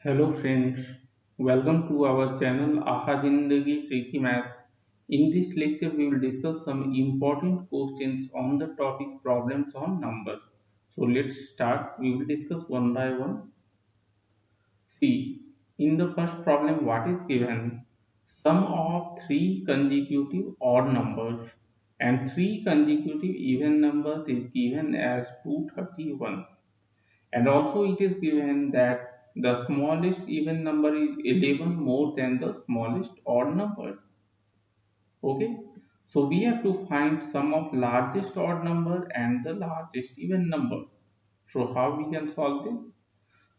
Hello friends, welcome to our channel Aha Zindagi Tricky Maths. In this lecture, we will discuss some important questions on the topic problems on numbers. So let's start. We will discuss one by one. See, in the first problem, what is given? Sum of three consecutive odd numbers and three consecutive even numbers is given as 231. And also it is given that the smallest even number is 11 more than the smallest odd number. Okay. So we have to find sum of largest odd number and the largest even number. So how we can solve this?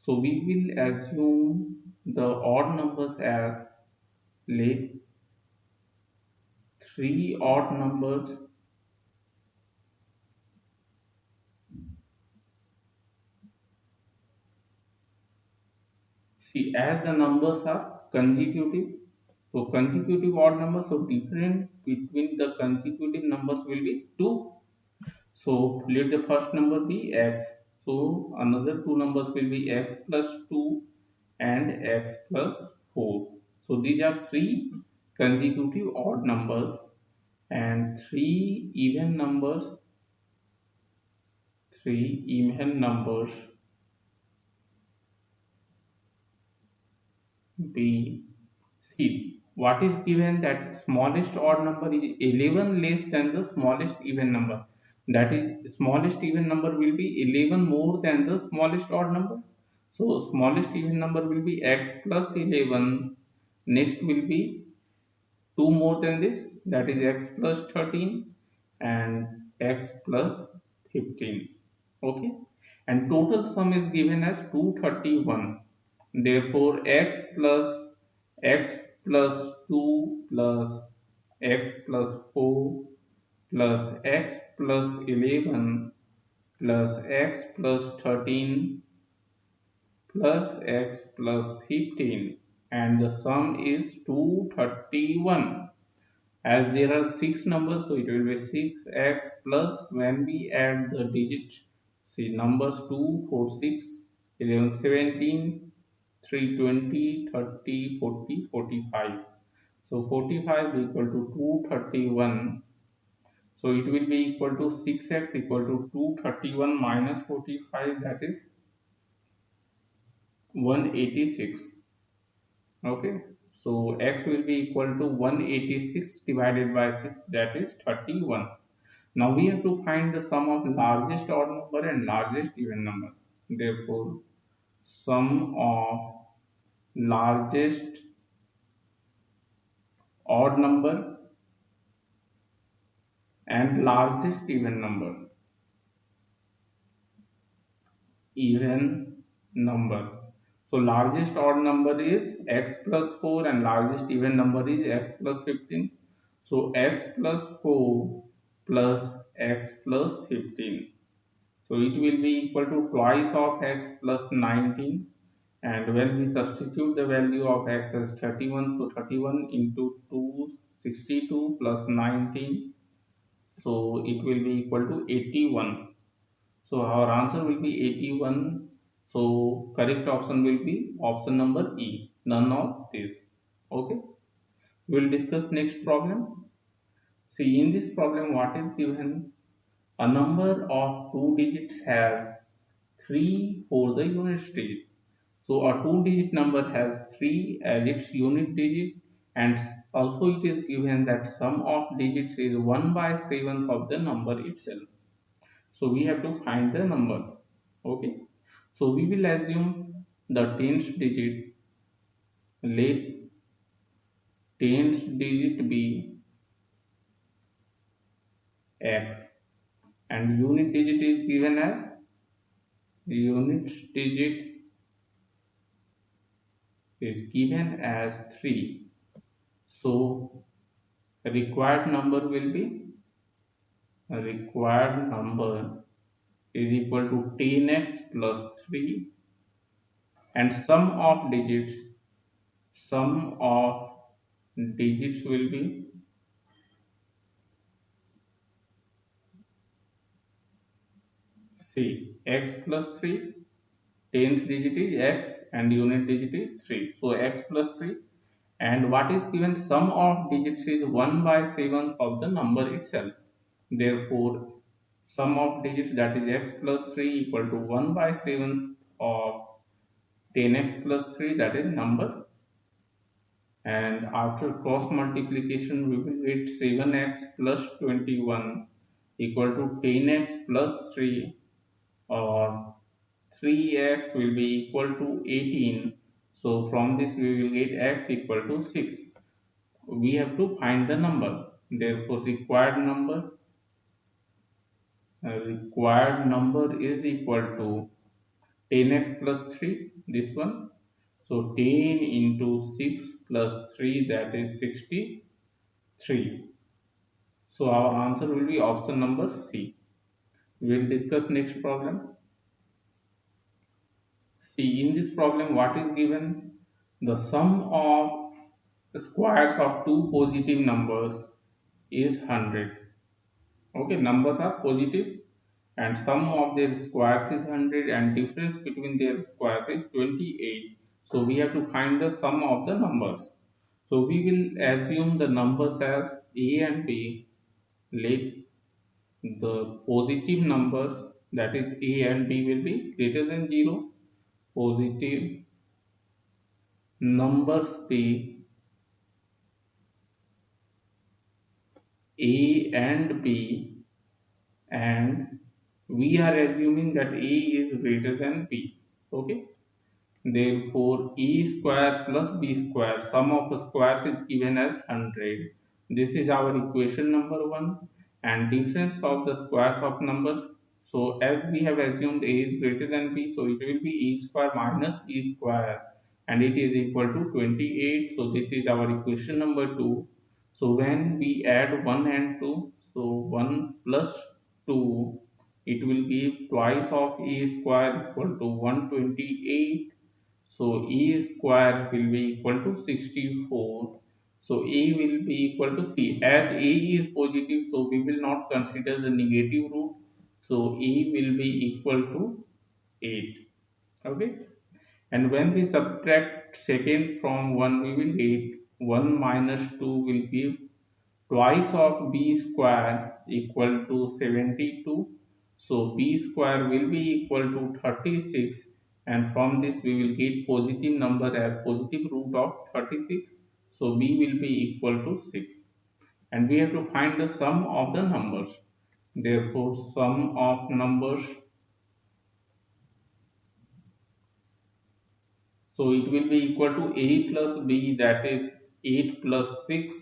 So we will assume the odd numbers as, let three odd numbers. See, as the numbers are consecutive, so consecutive odd numbers, so difference between the consecutive numbers will be 2. So let the first number be x. So another two numbers will be x plus 2 and x plus 4. So these are three consecutive odd numbers and three even numbers be. See, what is given that smallest odd number is 11 less than the smallest even number. That is, smallest even number will be 11 more than the smallest odd number. So, smallest even number will be x plus 11. Next will be 2 more than this, that is x plus 13 and x plus 15. Okay, and total sum is given as 231. Therefore x plus 2 plus x plus 4 plus x plus 11 plus x plus 13 plus x plus 15, and the sum is 231. As there are six numbers, so it will be 6x plus, when we add the digits, see numbers 2 4 6 11 17 3 20 30 40 45. So 45 equal to 231. So it will be equal to 6x equal to 231 minus 45, that is 186. Okay, so x will be equal to 186 divided by 6, that is 31. Now we have to find the sum of largest odd number and largest even number. Therefore, sum of largest odd number and largest even number. Even number. So largest odd number is x plus 4 and largest even number is x plus 15. So x plus 4 plus x plus 15. So it will be equal to twice of x plus 19, and when we substitute the value of x as 31, so 31 into 262 plus 19, so it will be equal to 81. So our answer will be 81. So correct option will be option number E, none of this. Okay, we will discuss next problem. See, in this problem what is given? A number of two digits has 3 for the unit digit. So a two digit number has 3 as its unit digit, and also it is given that sum of digits is 1 by 7th of the number itself. So we have to find the number. Okay, so we will assume the tens digit, let tens digit be x, and unit digit is given as, unit digit is given as 3. So required number will be, required number is equal to 10x plus 3, and sum of digits will be, see, x plus 3 Tens digit is x and unit digit is 3. So x plus 3. And what is given, sum of digits is 1 by 7 of the number itself. Therefore, sum of digits, that is x plus 3, equal to 1 by 7 of 10x plus 3, that is number. And after cross multiplication we will get 7x plus 21 equal to 10x plus 3, or 3x will be equal to 18. So from this we will get x equal to 6. We have to find the number. Therefore required number is equal to 10x plus 3, this one. So 10 into 6 plus 3, that is 63. So our answer will be option number C. We will discuss next problem. See, in this problem what is given? The sum of the squares of two positive numbers is 100. Okay, numbers are positive and sum of their squares is 100 and difference between their squares is 28. So we have to find the sum of the numbers. So we will assume the numbers as a and b. Let the positive numbers, that is a and b, will be greater than 0. Positive numbers be a and b, and we are assuming that a is greater than b. Okay, therefore a square plus b square, sum of the squares is given as 100. This is our equation number 1. And difference of the squares of numbers, so as we have assumed a is greater than b, so it will be a square minus b square, and it is equal to 28. So this is our equation number 2. So when we add 1 and 2, so 1 plus 2, it will give twice of a square equal to 128. So a square will be equal to 64. So a will be equal to c. As a is positive, so we will not consider the negative root. So a will be equal to 8. Okay. And when we subtract second from 1, we will get 1 minus 2 will give twice of b square equal to 72. So b square will be equal to 36, and from this we will get positive number as positive root of 36. So b will be equal to 6, and we have to find the sum of the numbers. Therefore sum of numbers, so it will be equal to a plus b, that is 8 plus 6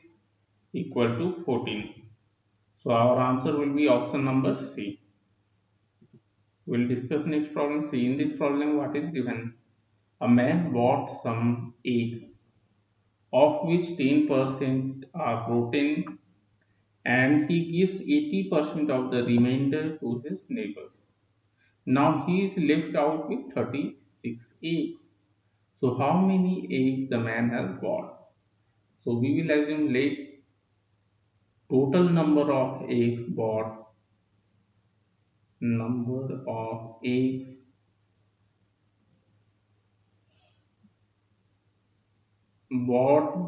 equal to 14. So our answer will be option number C. We'll discuss next problem. See, in this problem what is given? A man bought some eggs, of which 10% are protein, and he gives 80% of the remainder to his neighbors. Now he is left out with 36 eggs. So how many eggs the man has bought? So we will assume let total number of eggs bought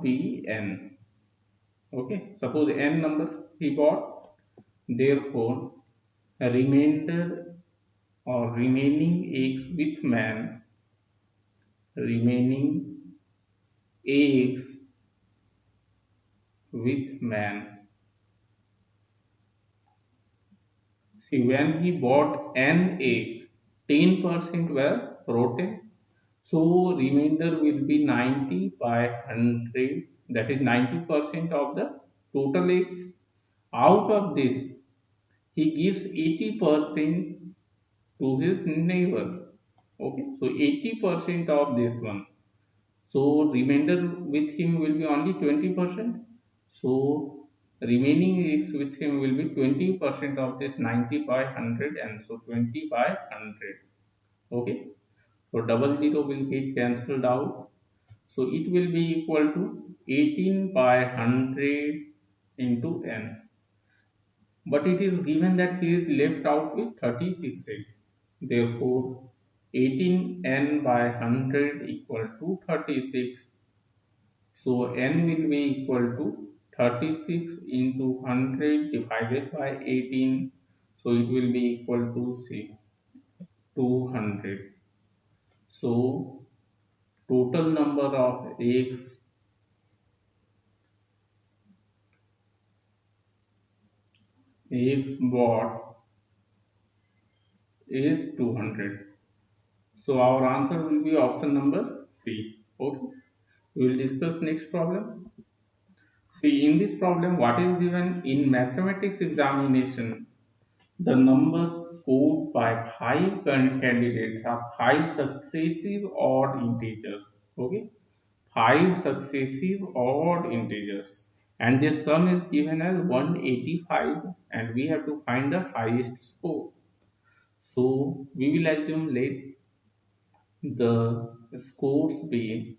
be n. Okay, suppose n numbers he bought, therefore a remainder or remaining eggs with man. See, when he bought n eggs, 10% were protein, so remainder will be 90 by 100, that is 90% of the total eggs. Out of this, he gives 80% to his neighbor. Okay, so 80% of this one. So remainder with him will be only 20%. So remaining eggs with him will be 20% of this 90 by 100, and so 20 by 100. Okay, so double zero will get cancelled out. So it will be equal to 18 by 100 into n. But it is given that he is left out with 36 eggs. Therefore 18n by 100 equal to 36. So n will be equal to 36 into 100 divided by 18. So it will be equal to say 200. So total number of eggs bought is 200. So our answer will be option number C. Okay. We will discuss next problem. See, in this problem, what is given in mathematics examination, the number scored by five candidates are five successive odd integers. Okay, five successive odd integers, and their sum is given as 185, and we have to find the highest score. So we will assume let the scores be.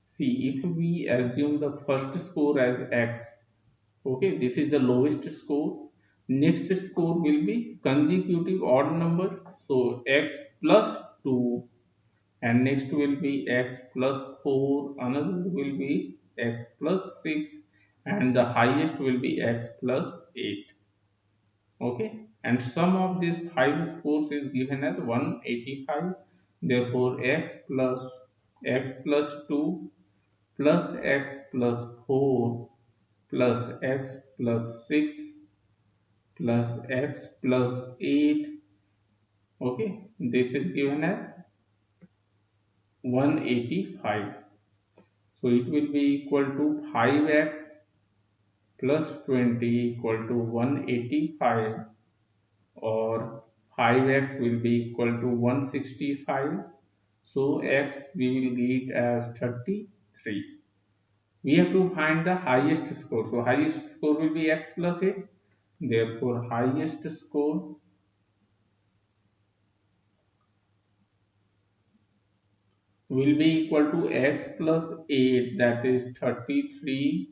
See, if we assume the first score as x, okay, this is the lowest score. Next score will be consecutive odd number. So x plus 2, and next will be x plus 4, another will be x plus 6, and the highest will be x plus 8. Okay, and sum of these five scores is given as 185. Therefore x plus 2 plus x plus 4 plus x plus 6 plus x plus 8. Okay, this is given as 185. So it will be equal to 5x plus 20 equal to 185, or 5x will be equal to 165. So x we will get as 33. We have to find the highest score. So highest score will be x plus 8. Therefore highest score will be equal to x plus 8, that is 33,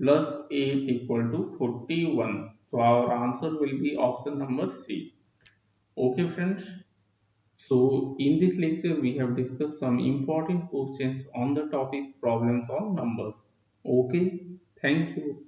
plus 8 equal to 41. So our answer will be option number C. Okay friends. So in this lecture we have discussed some important questions on the topic problems on numbers. Okay. Thank you.